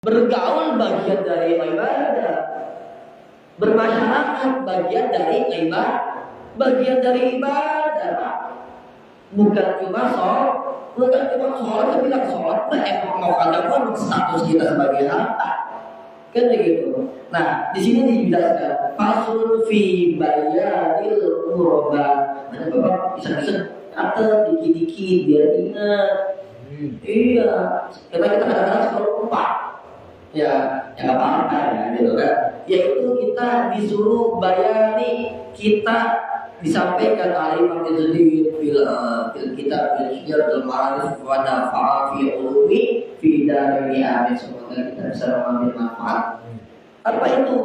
Bergaul bagian dari ibadah. Bermasyarakat bagian dari ibadah. Bukan cuma sholat bilang sholat mau kagak pun status kita sebagai harta. Kan begitu. Nah, di sini dijelaskan fasul fi bayanil qurba. Ada bapak bisa kata dikit-dikit biar ingat. Iya, karena kita kadang-kadang suka lupa. Ya nggak apa-apa ya, gitu kan. Yaitu kita disuruh bayani, kita disampaikan oleh Imam Ghazali kita belajar dalam arif pada fa'afi ulumi fi dari amin. Semoga kita bisa mengambil manfaat. Apa itu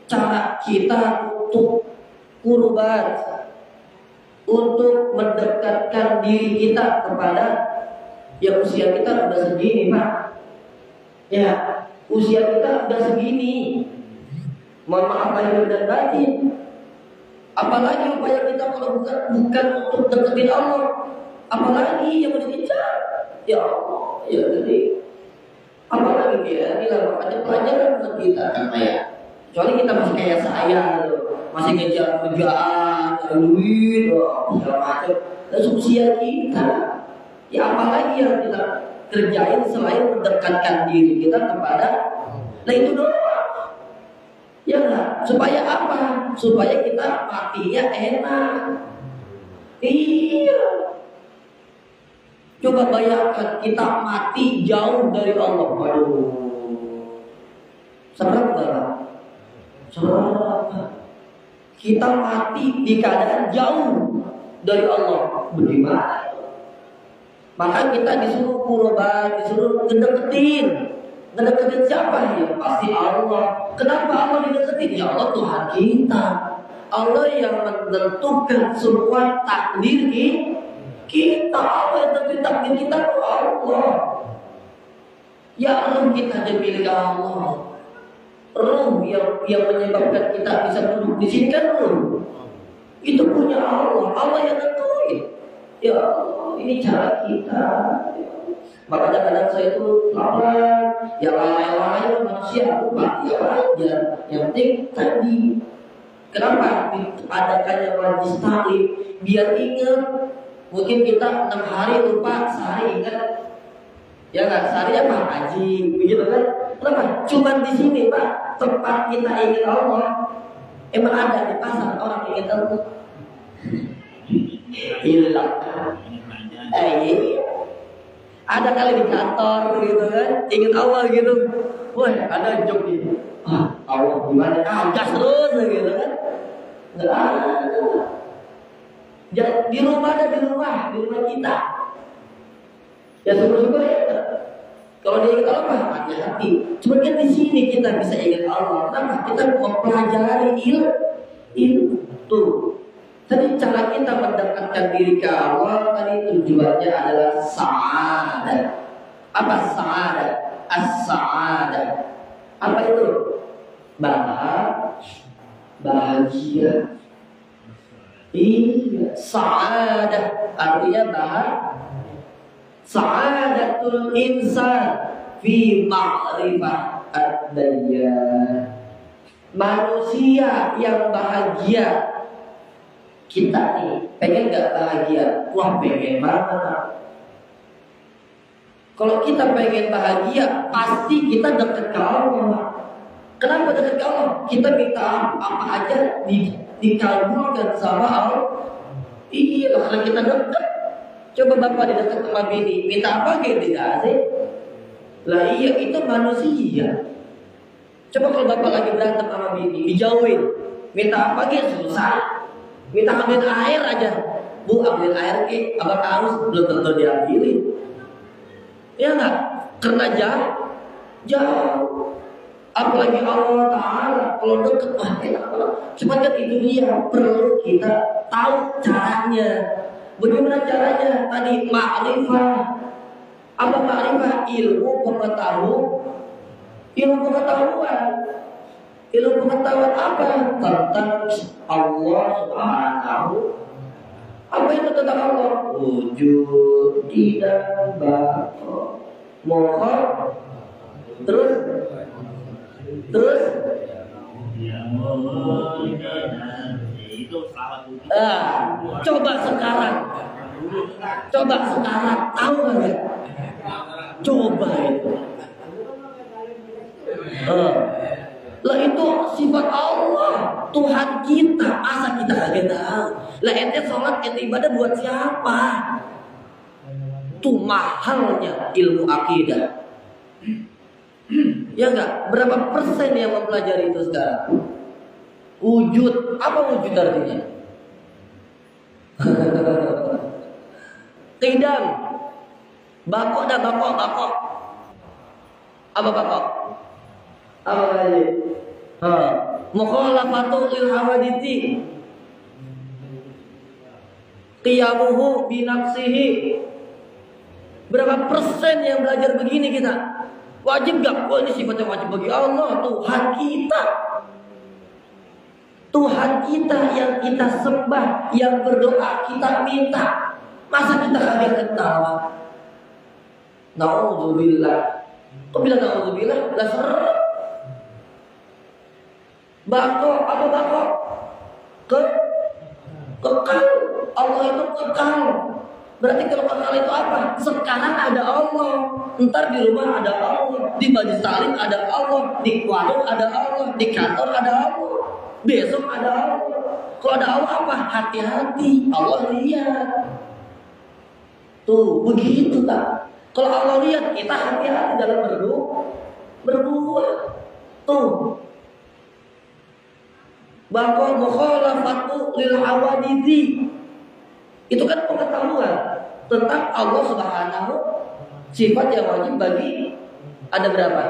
cara kita untuk kurban, untuk mendekatkan diri kita kepada yang usia kita udah segini, Pak. Ya, usia kita udah segini. Mohon maaf lahir dan batin. Apalagi upaya kita kalau bukan untuk deketin Allah, apalagi yang mau dikejar. Ya Allah, ya jadi apalagi ya, inilah makanya pelajaran buat kita kan ya. Kecuali kita masih kayak saya, masih ngejar kerjaan, duit, segala macam. Dan usia kita, ya apalagi yang kita kerjain selain mendekatkan diri kita kepada, nah itu doang. Ya enggak? Supaya apa? Supaya kita matinya enak. Iya. Coba bayangkan kita mati jauh dari Allah. Waduh. Serem enggak? Serem. Kita mati di keadaan jauh dari Allah. Bagaimana? Maka kita disuruh kurban, disuruh ngedeketin. Ngedeketin siapa ya? Pasti Allah. Kenapa Allah dideketin? Ya Allah Tuhan kita. Allah yang menentukan semua takdir kita. Allah yang tentuin takdir kita itu Allah. Ya Allah kita jadi milik Allah. Ruh yang menyebabkan kita bisa duduk di sini kan ruh. Itu punya Allah. Allah yang tentuin. Ya Allah, ini cara kita. Makanya kadang saya itu lama, yang lama-lama manusia lupa, ya wajar. Yang penting tadi, kenapa adakannya majlis taklim? Biar ingat. Mungkin kita 6 hari lupa, sehari ingat. Ya nggak, sehari apa? Haji, begitu kan? Kenapa? Cuma di sini Pak, tempat kita ingin Allah. Emang ada di pasar orang ingin Allah. Hilang. Ada kali di kantor gitu kan, ingin Allah gitu. Wah, ada job gitu. Allah gimana? Gas terus gitu kan. Enggak ada. Di rumah kita. Ya syukur-syukur ya. Kalau dia ingat Allah, hati-hati. Cuma kan di sini kita bisa ingat Allah. Kenapa? Kita mempelajari ilmu. Tuh. Tadi cara kita mendekatkan diri ke Allah tadi tujuannya adalah sa'adah. Apa sa'adah? As-sa'adah. Apa itu? Bahagia. Iya, sa'adah artinya bahagia. Sa'adatul insan fi ma'rifah ad-dayyan. Manusia yang bahagia. Kita nih pengen gak bahagia? Wah pengen banget. Kalau kita pengen bahagia, pasti kita dekat ke Allah. Kenapa dekat ke Allah? Kita minta apa aja dikabulkan sama Allah. Iya, karena kita dekat. Coba bapak di dekat sama bini, minta apa gitu dikasih. Lah iya, itu manusia. Coba kalau bapak lagi berantem sama bini, dijauhin, minta apa gitu susah. Minta ambil air aja, Bu ambil air ke, abang haus belum tentu diambilin. Ya enggak? Karena jauh. Apalagi Allah Ta'ala kalau deket, wah enak banget. Cuma kan itu dia perlu kita tahu caranya. Bagaimana caranya? Tadi ma'rifah. Apa ma'rifah? Ilmu pengetahuan. Ilmu pengetahuan apa? Tentang Allah Subhanahu. Apa itu tentang Allah? Wujud, tidak, batin, mohon, terus Terus coba sekarang tahu nggak? Coba itu. Lah itu sifat Allah, Tuhan kita, masa kita kagak tahu? Lah ente sholat, ente ibadah buat siapa? Tuh mahalnya ilmu akidah. Ya enggak? Berapa persen yang mempelajari itu sekarang? Wujud, apa wujud artinya? Qidam. Bakok dah bakok. Apa bakok? Apa lagi? Mukhalafatu lil hawadithi. Qiyamuhu binafsihi. Berapa persen yang belajar begini kita? Wajib gak? Wah, ini sifatnya wajib bagi Allah, Tuhan kita. Tuhan kita yang kita sembah, yang berdoa kita minta. Masa kita kagak ketawa? Na'udzubillah. Kok bilang na'udzubillah? Lah serem. Bako, apa bako? Kekal. Allah itu kekal. Berarti kalau kekal itu apa? Sekarang ada Allah, ntar di rumah ada Allah, di majelis taklim ada Allah, di warung ada Allah, di kantor ada Allah, besok ada Allah. Kalau ada Allah apa? Hati-hati, Allah lihat. Tuh, begitu tak? Kalau Allah lihat, kita hati-hati dalam berbuat. Tuh. Bahwa mukhalafatu lil hawaditsi. Itu kan pengetahuan tentang Allah Subhanahu, sifat yang wajib bagi. Ada berapa?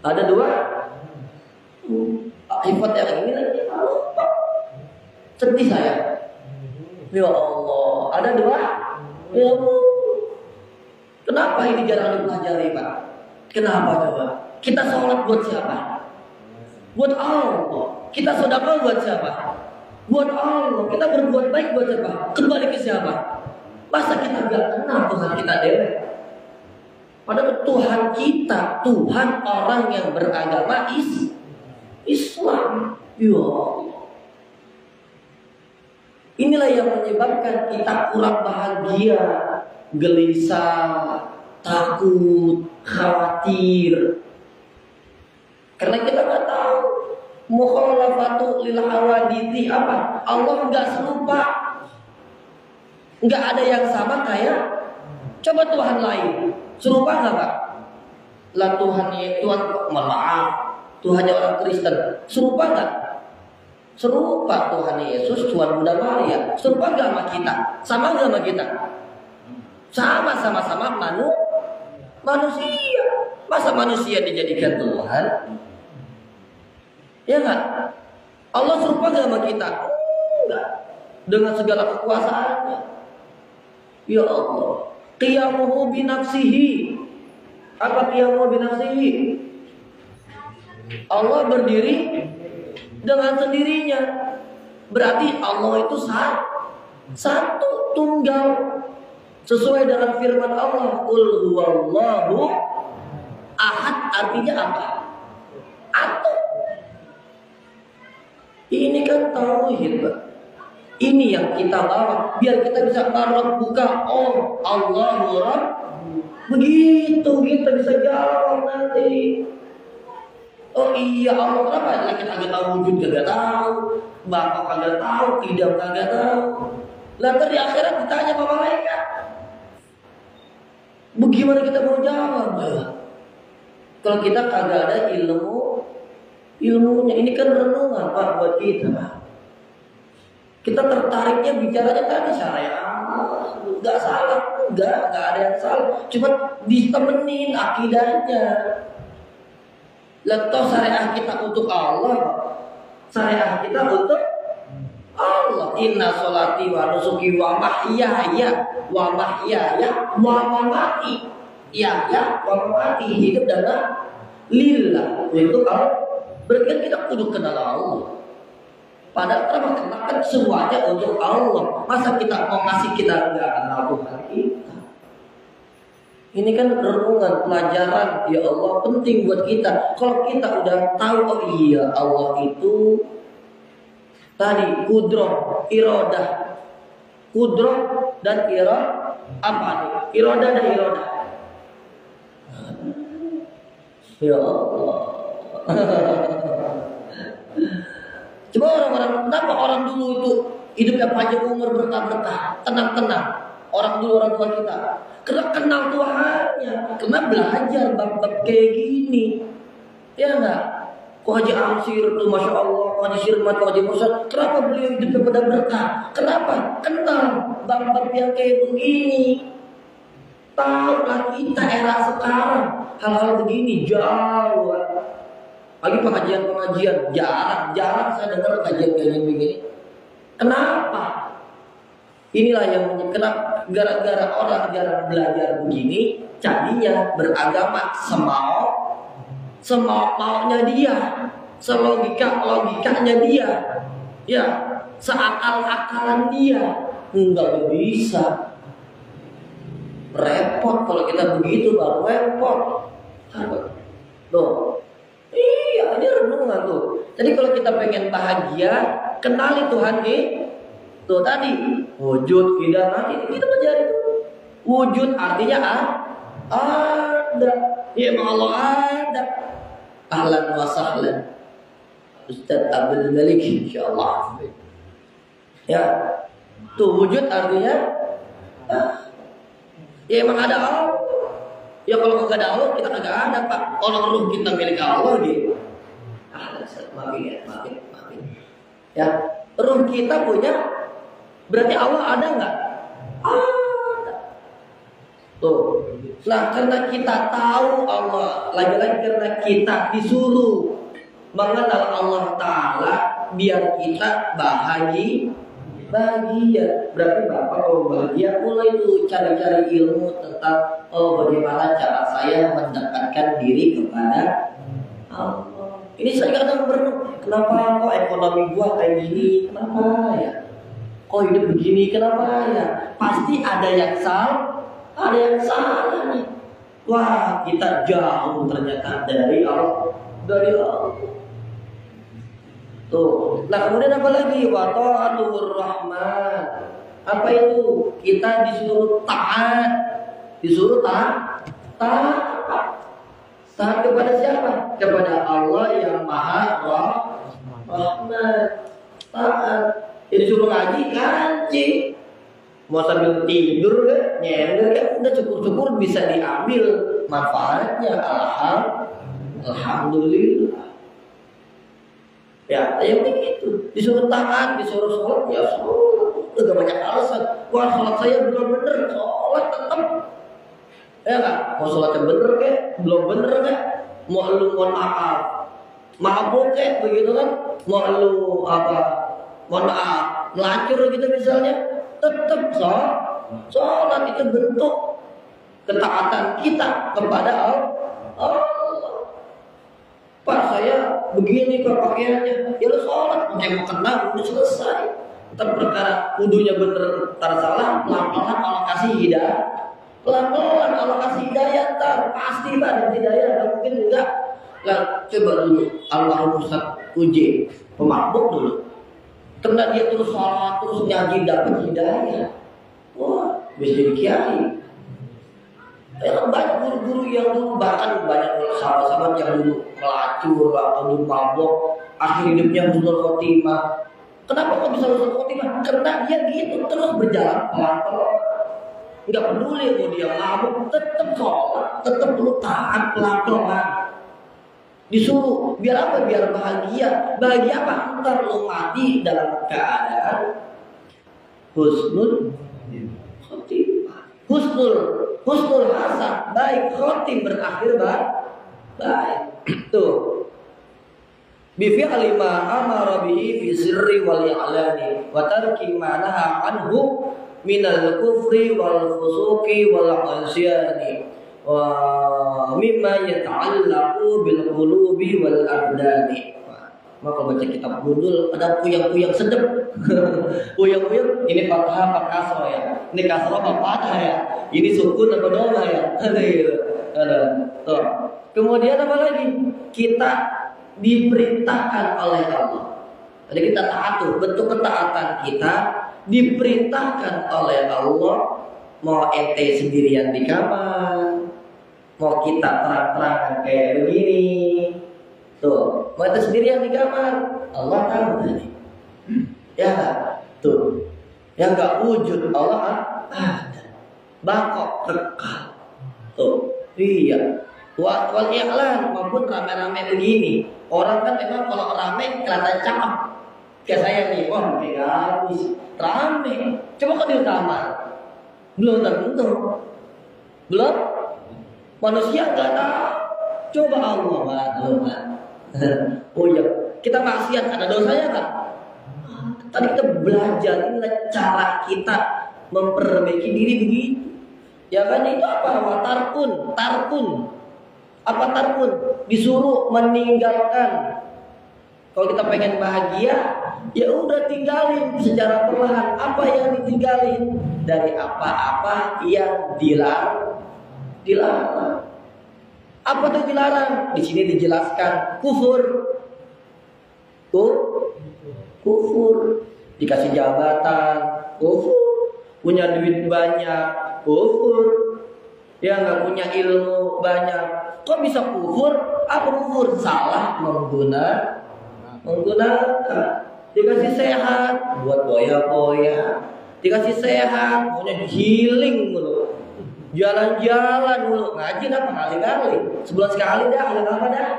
Ada 2. Sifat yang ini lagi lupa. Sedih saya. Ya Allah, ada 2. Ya Allah. Kenapa ini jarang dipelajari, Pak? Kenapa coba? Kita sholat buat siapa? Buat Allah. Kita sedekah buat siapa? Buat Allah. Kita berbuat baik buat siapa? Kembali ke siapa? Masa kita gak kenal Tuhan kita dewek? Padahal Tuhan kita, Tuhan orang yang beragama Islam. Ya Allah. Inilah yang menyebabkan kita kurang bahagia, gelisah, takut, khawatir. Karena kita nggak tahu mukhalafatu lil hawadithi apa? Allah nggak serupa, nggak ada yang sama kayak. Coba Tuhan lain, serupa nggak Pak? Lah Tuhan maaf, Tuhannya orang Kristen, serupa nggak? Serupa Tuhan Yesus, Tuhan Bunda Maria, serupa nggak sama kita? Sama nggak sama kita? Sama-sama manusia. Masa manusia dijadikan Tuhan? Ya enggak? Allah serupa gak sama kita? Enggak. Dengan segala kekuasaannya. Ya Allah. Qiyamuhu binafsihi. Apa qiyamuhu binafsihi? Allah berdiri dengan sendirinya. Berarti Allah itu satu, tunggal. Sesuai dengan firman Allah, Qul huwallahu ahad, artinya apa? Atau ini kan tauhid, Pak. Ini yang kita bawa biar kita bisa buka. Oh, Allahu Rabb. Begitu kita bisa jawab nanti. Oh iya, Allah kenapa? Kita kagak tahu wujud, kagak tahu, bakal kagak tahu, tidak kagak tahu. Lalu di akhirat ditanya sama malaikat. Bagaimana kita mau jawab? Kalau kita kagak ada ilmunya, ini kan renungan Pak buat kita. Kita tertariknya bicaranya tadi syariah, nggak salah, nggak ada yang salah, cuma ditemenin akidahnya. Lepas syariah kita untuk Allah, syariah kita untuk Allah. Inna sholati wa nusuki wa mahyaya wa mamati. Ya, wa mamati, hidup dan lillah. Itu kalau berarti kita kudu kenal Allah. Padahal kenapa semuanya untuk Allah. Masa kita mau ngasih kita enggak kenal Tuhan kita? Ini kan renungan, pelajaran, ya Allah penting buat kita. Kalau kita udah tahu, oh iya Allah itu tadi kudroh, irodah, kudroh dan apa nih? Irodah dan irodah. Ya Allah. Coba orang-orang, kenapa orang dulu itu hidupnya panjang umur berkah-berkah, tenang-tenang. Orang dulu, orang tua kita, karena kenal Tuhannya, karena belajar bab-bab kayak gini, ya enggak? Kok Haji Amsir tuh, masya Allah, Haji Sirmat, Haji Musa, kenapa beliau hidupnya pada berkah? Kenapa? Kenal bab-bab yang kayak begini. Tahulah kita era sekarang hal-hal begini jauh. Lagi pengajian-pengajian jarang saya dengar kajian-kajian begini. Kenapa? Inilah yang kenapa gara-gara orang jarang belajar begini, jadinya beragama semau-maunya dia, selogikanya dia, ya, seakal-akalan dia. Enggak bisa. Repot kalau kita begitu, baru repot. Tuh. Iya, ini renungan tuh. Jadi kalau kita pengen bahagia, kenali Tuhan tuh tadi wujud tidak nanti kita pelajari itu. Wujud artinya ada. Ya memang Allah ada. Ahlan wa sahlan. Ustaz Abdul Malik insyaallah. Ya. Tuh wujud artinya ya emang ada Allah. Ya kalau nggak ada Allah kita nggak ada Pak. Orang ruh kita milik Allah gitu. Maafin. Ya, ruh kita punya. Berarti Allah ada nggak? Ada. Tuh. Nah, karena kita tahu Allah, lagi-lagi karena kita disuruh mengenal Allah Ta'ala, biar kita bahagia. Berarti Bapak kalau bahagia mulai tuh cari-cari ilmu tentang bagaimana cara saya mendekatkan diri kepada Allah. Ini saya kadang berenung, kenapa kok ekonomi gua kayak gini? Kenapa ya? Kok hidup begini? Kenapa ya? Pasti ada yang salah nih. Wah, kita jauh ternyata dari Allah. Tuh. Nah, kemudian apa lagi? Wa ta'atur rahman. Apa itu? Kita disuruh taat. Disuruh taat kepada siapa? Kepada Allah yang Maha Rahman. Taat. Jadi suruh ngaji kancing. Mau sambil tidur kan, nyender kan, udah cukup-cukup bisa diambil manfaatnya. Alhamdulillah. Ya, yang begitu. Disuruh taat, disuruh sholat, ya sholat. Udah banyak alasan. Wah, sholat saya belum bener, sholat tetap. Ya nggak? Mau sholatnya bener kan? Belum bener kan? Mau lu mohon maaf, mabuk kan? Begitu kan? Mau lu mohon maaf, melacur gitu misalnya. Tetap sholat itu bentuk ketaatan kita kepada Allah. Pak, saya begini kok pakaiannya. Ya lu sholat, pakai mukena udah selesai. Ntar perkara wudunya bener, ntar salah, pelan-pelan Allah kasih hidayah. Pelan-pelan Allah kasih hidayah, ntar pasti Pak ada hidayah, nggak mungkin enggak. Lah, coba dulu almarhum Ustaz uji pemabuk dulu. Karena dia terus sholat, terus nyaji dapat hidayah. Wah, bisa jadi kiai. Banyak guru-guru yang dulu, bahkan banyak sahabat-sahabat yang dulu melacur atau dulu mabok, akhir hidupnya husnul khotimah. Kenapa kok bisa husnul khotimah? Karena dia gitu terus berjalan pelan-pelan. Enggak peduli mau dia mabuk, tetap sholat, tetap dulu taat pelan-pelan. Disuruh biar apa? Biar bahagia. Bahagia apa? Ntar lo mati dalam keadaan husnul khotimah. Husnul hasan, baik, khotim berakhir baik. Tuh. Bi fi'li ma amara bihi fi sirri wal i'lani wa tarki ma naha anhu minal kufri wal fusuqi wal 'asyani wa mimma yata'allaqu bil qulubi wal abdani. Maka kalau baca kitab gundul ada puyang-puyang sedep. Puyang-puyang ini fathah apa kasroh ya? Ini kasroh apa fathah ya? Ini sukun apa doma ya? Ada gitu. Tuh. Kemudian apa lagi? Kita diperintahkan oleh Allah. Jadi kita taat tuh, bentuk ketaatan kita diperintahkan oleh Allah. Mau ente sendirian di kamar, mau kita terang-terangan kayak begini, tuh, mau ente sendirian di kamar, Allah tahu tadi, ya tuh, yang nggak wujud Allah ada, bangkok rekal, tuh, iya, wal i'lan maupun rame-rame begini, orang kan memang kalau rame kelihatan cakep, kayak saya nih, wah kayak habis, rame, coba kalau di kamar. Belum tentu. Belum. Manusia nggak tahu. Coba Allah maklum. Oh iya, kita maksiat ada dosanya kan? Tadi kita belajar inilah cara kita memperbaiki diri begitu. Ya kan itu apa? Tarkun. Apa tarkun? Disuruh meninggalkan. Kalau kita pengen bahagia, ya udah tinggalin secara perlahan apa yang ditinggalin dari apa-apa yang dilarang. Apa tuh dilarang? Di sini dijelaskan kufur. Kufur. Dikasih jabatan, kufur. Punya duit banyak, kufur. Ya nggak punya ilmu banyak. Kok bisa kufur? Apa kufur? Salah menggunakan. Dikasih sehat buat boya-boya, dikasih sehat maunya healing mulu, jalan-jalan mulu, ngaji apa kali-kali, sebulan sekali dah, apa dah,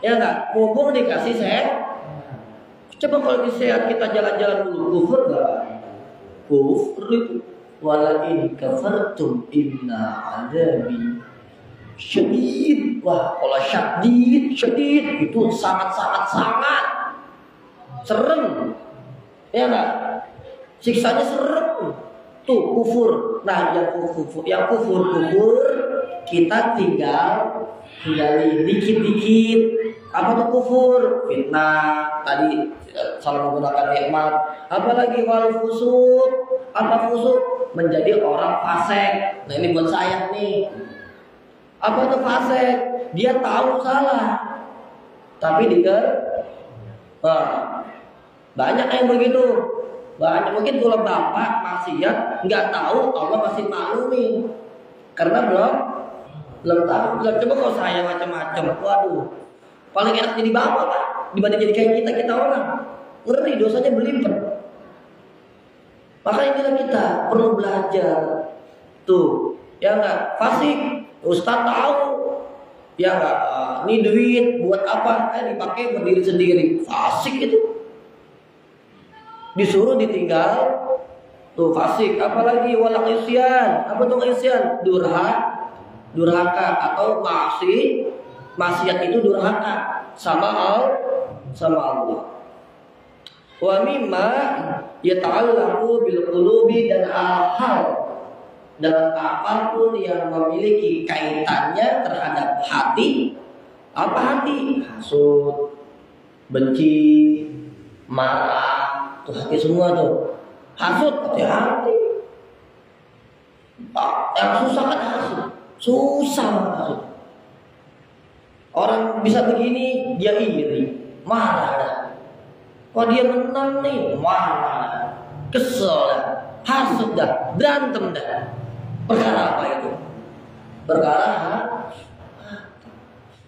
ya nggak, mumpung dikasih sehat. Coba kalau sehat kita jalan-jalan dulu, kufur nggak? Kufur itu, walain kafartum inna adabi syadid. Wah, kalau syadid itu sangat serem, ya nggak? Siksanya serem. Tuh kufur. Nah, yang kufur kita tinggalin dikit-dikit. Apa tuh kufur? Fitnah. Tadi salah menggunakan nikmat. Apalagi wal fusuk. Apa fusuk? Menjadi orang fasik. Nah ini buat saya nih. Apa tuh fasik? Dia tahu salah, tapi banyak yang begitu. Banyak mungkin kalau bapak maksiat nggak tahu, Allah masih maklumin karena belum tahu. Coba kalau saya macam-macam, waduh, paling enak jadi bapak pak dibanding jadi kayak kita orang. Ngeri, dosanya berlimpah. Makanya kita perlu belajar tuh, ya nggak? Fasik, Ustaz tahu, ya nggak? Ini duit buat apa? Dipakai buat diri sendiri. Fasik itu. Disuruh ditinggal tuh fasik. Apalagi walak isyan. Apa tuh isyan? Durhaka atau maksiat itu durhaka sama Allah. Wa mimma yata'allaqu bil qulubi, dan hal dan apapun yang memiliki kaitannya terhadap hati. Apa hati? Hasud, benci, marah. Tuh hati semua tuh. Hasud, hati. Yang susah kan hasud. Susah hasud. Orang bisa begini, dia iri, marah dah. Kok dia menang nih, marah, kesel dah, hasud dah, berantem dah. Perkara apa itu? Perkara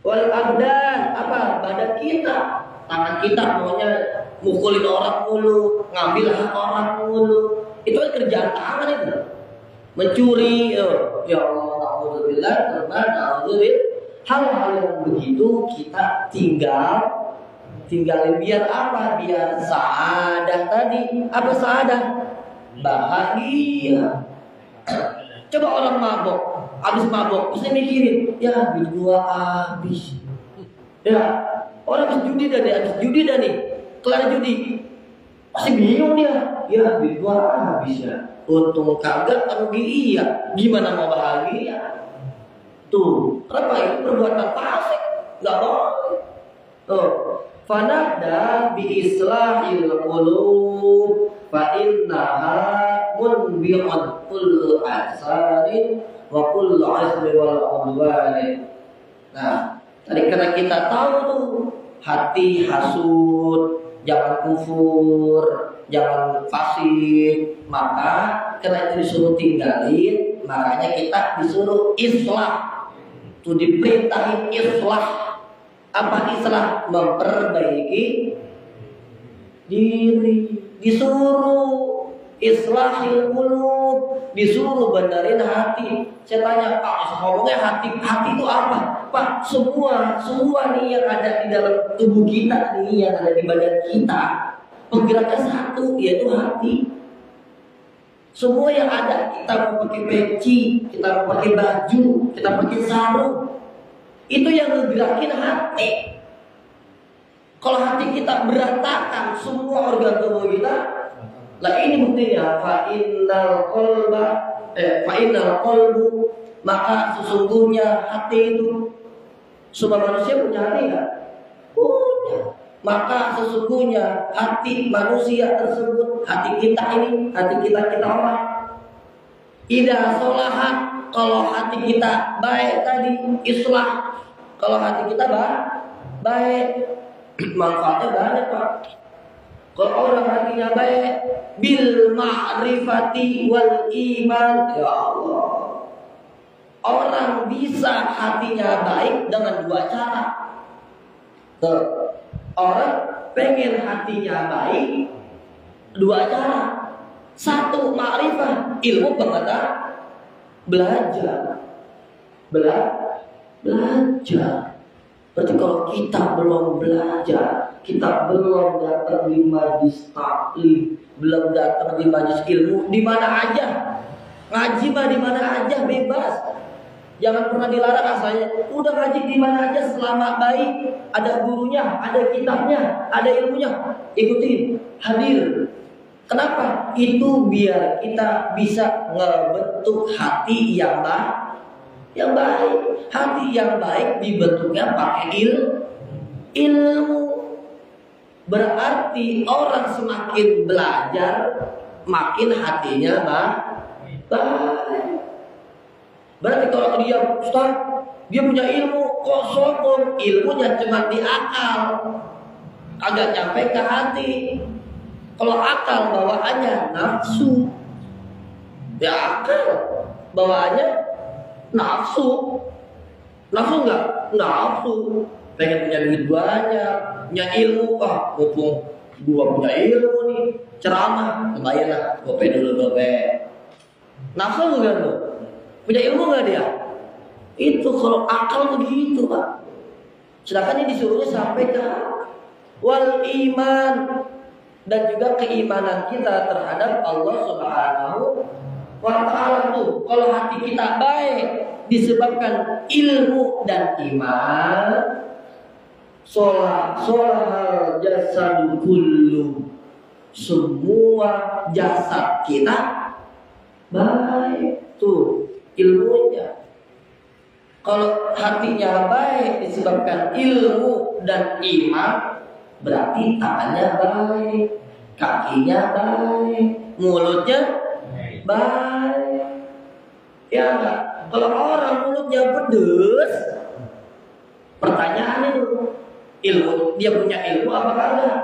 wal abdan, apa? Badan kita, tangan kita maunya mukulin orang mulu, ngambil hak orang mulu. Itu kan kerjaan tangan itu. Mencuri, ya Allah, alhamdulillah, alhamdulillah. Hal-hal yang begitu kita tinggalin biar apa? Biar saadah tadi. Apa saadah? Bahagia. Coba orang mabok, habis mabok, mesti mikirin, ya duit gua habis. Ya, orang habis judi dah nih, kelar judi, masih bingung dia, ya duit gua habis ya. Untung kagak, rugi iya. Gimana mau bahagia? Tuh, kenapa itu perbuatan fasik? Gak boleh. Tuh, Fanabda bi islahil qulub fa innaha munbi'un kullu asarin wa kullu asri wal udwani. Nah, tadi karena kita tahu tuh hati hasud, jangan kufur, jangan fasik, maka karena itu disuruh tinggalin, makanya kita disuruh islah. Tuh diperintahin islah. Apa islah? Memperbaiki diri. Disuruh islahil qulub, disuruh benerin hati. Saya tanya, Pak, ngomongnya hati itu apa? Pak, semua nih yang ada di dalam tubuh kita nih, yang ada di badan kita, penggeraknya satu, yaitu hati. Semua yang ada, kita mau pakai peci, kita mau pakai baju, kita pakai sarung, itu yang ngegerakin hati. Kalau hati kita berantakan, semua organ tubuh kita, lah ini buktinya. Fa innal qalbu, maka sesungguhnya hati itu, semua manusia punya hati nggak? Punya. Maka sesungguhnya hati manusia tersebut, hati kita ini, hati kita orang, idza sholahat, kalau hati kita baik tadi, islah. Kalau hati kita baik, manfaatnya banyak, Pak. Kalau orang hatinya baik, bil ma'rifati wal iman, ya Allah, orang bisa hatinya baik dengan dua cara. Orang pengen hatinya baik, dua cara. Satu, ma'rifah, ilmu pengetahuan, belajar. Berarti kalau kita belum belajar, kita belum datang di majlis taklim, belum datang di majlis ilmu, di mana aja ngaji mah, di mana aja bebas. Jangan pernah dilarang asalnya. Udah ngaji di mana aja selama baik, ada gurunya, ada kitabnya, ada ilmunya, ikutin, hadir. Kenapa? Itu biar kita bisa ngebentuk hati yang baik. Hati yang baik dibentuknya pakai ilmu. Berarti orang semakin belajar, makin hatinya baik. Berarti kalau dia Ustaz, dia punya ilmu kosong, ilmunya cuma di akal, agak nyampe ke hati. Kalau akal bawaannya nafsu, ya akal bawaannya nafsu enggak? Nafsu. Pengen punya duit banyak, punya ilmu, mumpung gua punya ilmu nih, ceramah, lumayan lah, gope dulu. Nafsu enggak tuh? Punya ilmu enggak dia? Itu kalau akal begitu, Pak. Sedangkan ini disuruhnya sampai ke wal iman, dan juga keimanan kita terhadap Allah Subhanahu wa ta'ala tuh. Kalau hati kita baik disebabkan ilmu dan iman, sholahal jasadu kullu, semua jasad kita baik tuh ilmunya. Kalau hatinya baik disebabkan ilmu dan iman, berarti tangannya baik, kakinya baik, mulutnya baik. Ya enggak? Kalau orang mulutnya pedes, pertanyaannya itu, dia punya ilmu apa enggak?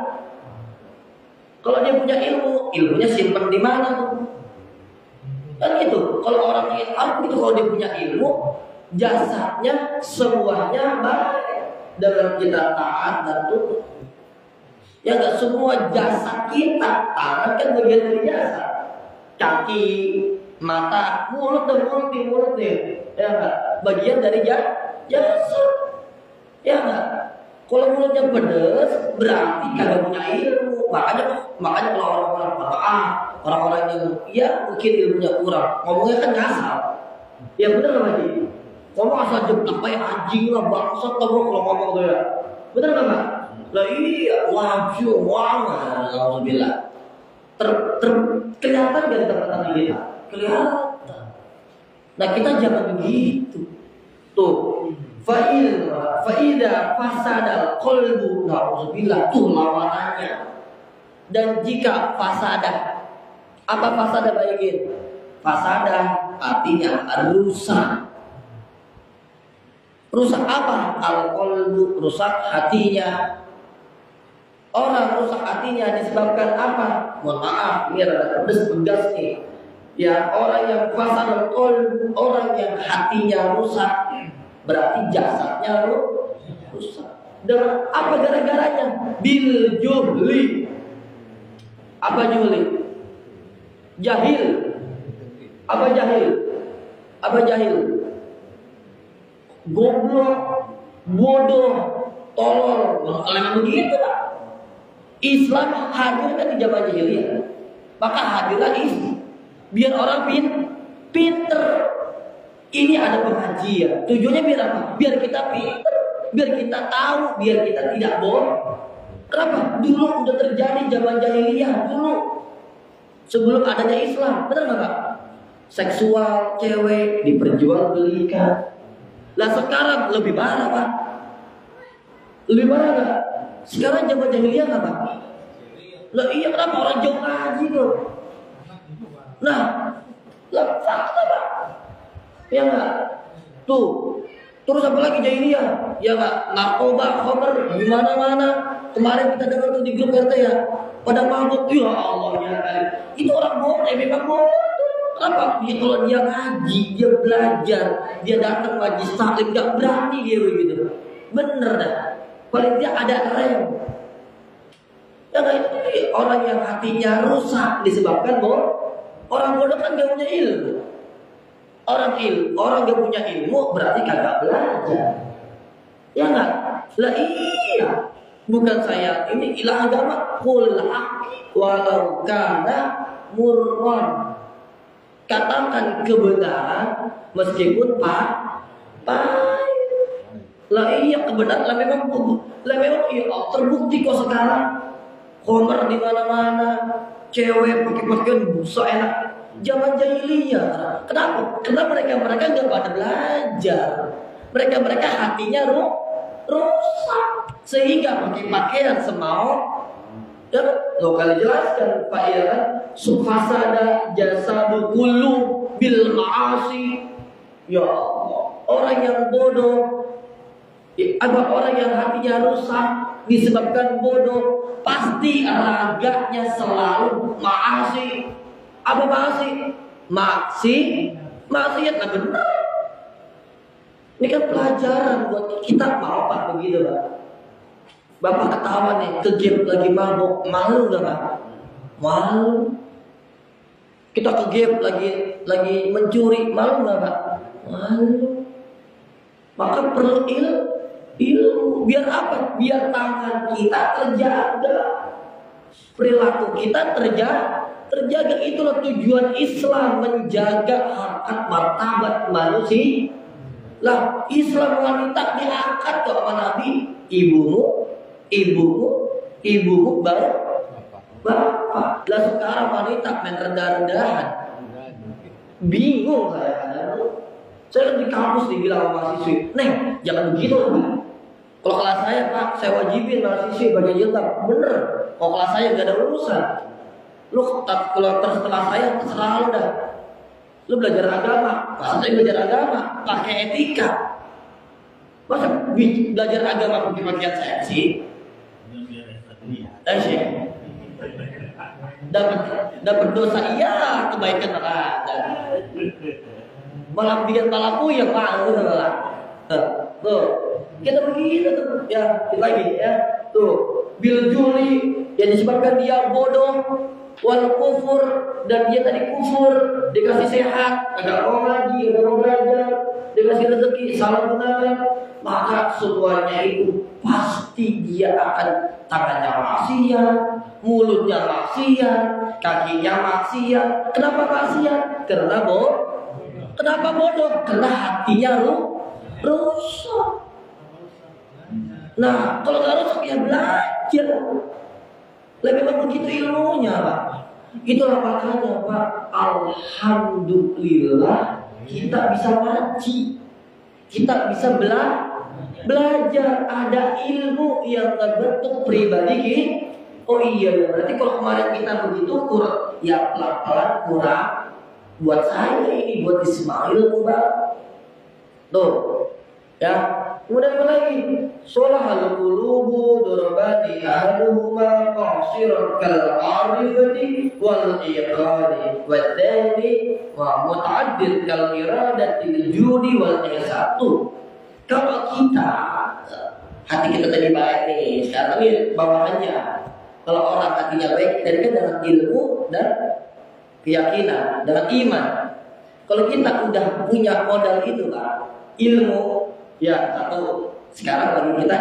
Kalau dia punya ilmu, ilmunya simpen di mana tuh? Kan gitu. Kalau orang itu, kalau dia punya ilmu, jasadnya semuanya baik dengan kita taat dan tunduk. Ya enggak, semua jasad kita, tangan kan bagian dari jasad, kaki, mata, mulut nih, ya enggak, bagian dari jasad. Ya enggak. Kalau mulutnya pedes, berarti kagak punya ilmu. Makanya kalau orang-orang yang ya mungkin ilmunya kurang, ngomongnya kan ngasal. Ya benar nggak Haji? Ngomong asal jeblak kayak anjing lah, bangsat lah kalau ngomong tuh ya. Benar nggak? Lah iya, wajib banget. Alhamdulillah. Kelihatan dari teman-teman kita. Kelihatan. Nah kita jangan begitu. Tuh. Fa'ida fasadal qalbu, na'udzubillah, tuh lawanannya. Dan jika fasadah, apa fasadah bayikin? Fasadah artinya rusak. Rusak apa? Al-qalbu, rusak hatinya. Orang rusak hatinya disebabkan apa? Mohon maaf, ini ada tegas nih. Ya, orang yang fasadal qalbu, orang yang hatinya rusak, berarti jasadnya rusak. Dan apa gara-garanya? Bil juhli. Apa juhli? Jahil. Apa jahil? Apa jahil? Goblok, bodoh, tolol. Kalau begitu lah. Islam hadir kan di zaman jahiliyah. Maka hadirlah Islam. Biar orang pinter. Ini ada pengajian. Tujuannya biar apa? Biar kita pinter, biar kita tahu, biar kita tidak bohong. Kenapa? Dulu udah terjadi zaman jahiliyah dulu. Sebelum adanya Islam, benar nggak Pak? Seksual cewek diperjualbelikan. Lah sekarang lebih parah Pak. Lebih parah nggak? Sekarang zaman jahiliyah nggak Pak? Lah iya, kenapa orang jauh ngaji tuh? Nah, lah fakta Pak. Ya nggak? Tuh. Terus apa lagi jahiliyah? Ya nggak? Narkoba, khamr, di mana-mana. Kemarin kita dengar tuh di grup RT ya, pada mabuk. Ya Allah ya kali. Itu orang bodoh, memang bodoh. Kenapa? Ya, kalau dia ngaji, dia belajar, dia datang majlis taklim, nggak berani dia begitu. Bener dah. Paling dia ada rem. Ya nggak, itu orang yang hatinya rusak disebabkan bodoh. Orang bodoh kan gak punya ilmu. Orang gak punya ilmu berarti kagak belajar. Ya nggak? Lah iya. Bukan saya ini ilah agama. Qul haqq walau kana murran. Katakan kebenaran meskipun pahit. Lah iya kebenaran. Lah memang iya terbukti kok sekarang. Khamr di mana-mana. Cewek pakai pakaian so enak. Zaman jahiliyah. Kenapa? Karena mereka nggak pada belajar. Mereka hatinya rusak sehingga pakai pakaian semau. Ya, lo kali jelaskan Pak ya kan? Sufasada jasadu kullu bil ma'asi. Ya Allah, orang yang bodoh, ada orang yang hatinya rusak disebabkan bodoh, pasti raganya selalu ma'asi. Apa ma'asi? Maksiat lah benar. Ini kan pelajaran buat kita, mau Pak begitu Pak. Bapak ketawa nih, kegep lagi mabuk, malu gak Pak? Malu. Kita kegep lagi mencuri, malu gak Pak? Malu. Maka perlu ilmu. Biar apa? Biar tangan kita terjaga, perilaku kita terjaga. Itulah tujuan Islam, menjaga harkat martabat manusia. Lah Islam wanita diangkat ke apa Nabi? Ibumu baru bapak. Lah sekarang wanita main rendah-rendahan. Bingung saya kadang. Saya di kampus dibilang sama mahasiswi, "Neng, jangan begitu Pak. Kalau kelas saya Pak, saya wajibin mahasiswi pakai jilbab." Bener. Kalau kelas saya gak ada urusan. Lu kalau setelah saya terserah lu dah. Lu belajar agama, saya belajar agama, pakai etika. Masa belajar agama pakai pakaian seksi? Dapat dosa iya, kebaikan ada. Malah bikin palaku yang malu lah. Tuh, kita begitu tuh. Ya, kita lagi ya. Tuh, bil juli yang disebabkan dia bodoh, wal kufur, dan dia tadi kufur, dikasih sehat, agak mau ngaji, agak mau belajar, dikasih rezeki, salah benar, maka semuanya itu pasti dia akan tangannya maksiat, mulutnya maksiat, kakinya maksiat. Kenapa maksiat? Karena kenapa bodoh? Karena hatinya rusak. Nah, kalau nggak rusak ya belajar. Memang begitu ilmunya Pak. Itulah makanya Pak, alhamdulillah kita bisa ngaji, kita bisa Belajar ada ilmu yang terbentuk pribadi kita. Oh iya ya, berarti kalau kemarin kita begitu kurang, ya pelan-pelan kurang. Buat saya ini, buat Ismail kurang. Tuh, ya. Kemudian apa lagi? Sholahal qulubu durabati ahluhuma qasiran kal arifati wal iqadi wa dzani wa muta'addid kal iradati judi wal ihsatu. Kalau kita hati kita tadi baik nih, sekarang ini bawaannya. Kalau orang hatinya baik, dari kan dengan ilmu dan keyakinan, dengan iman. Kalau kita udah punya modal itu kan, ilmu, ya satu. Sekarang bagi kita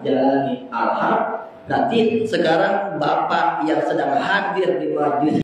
jalani. Alhamdulillah. Nanti sekarang Bapak yang sedang hadir di majelis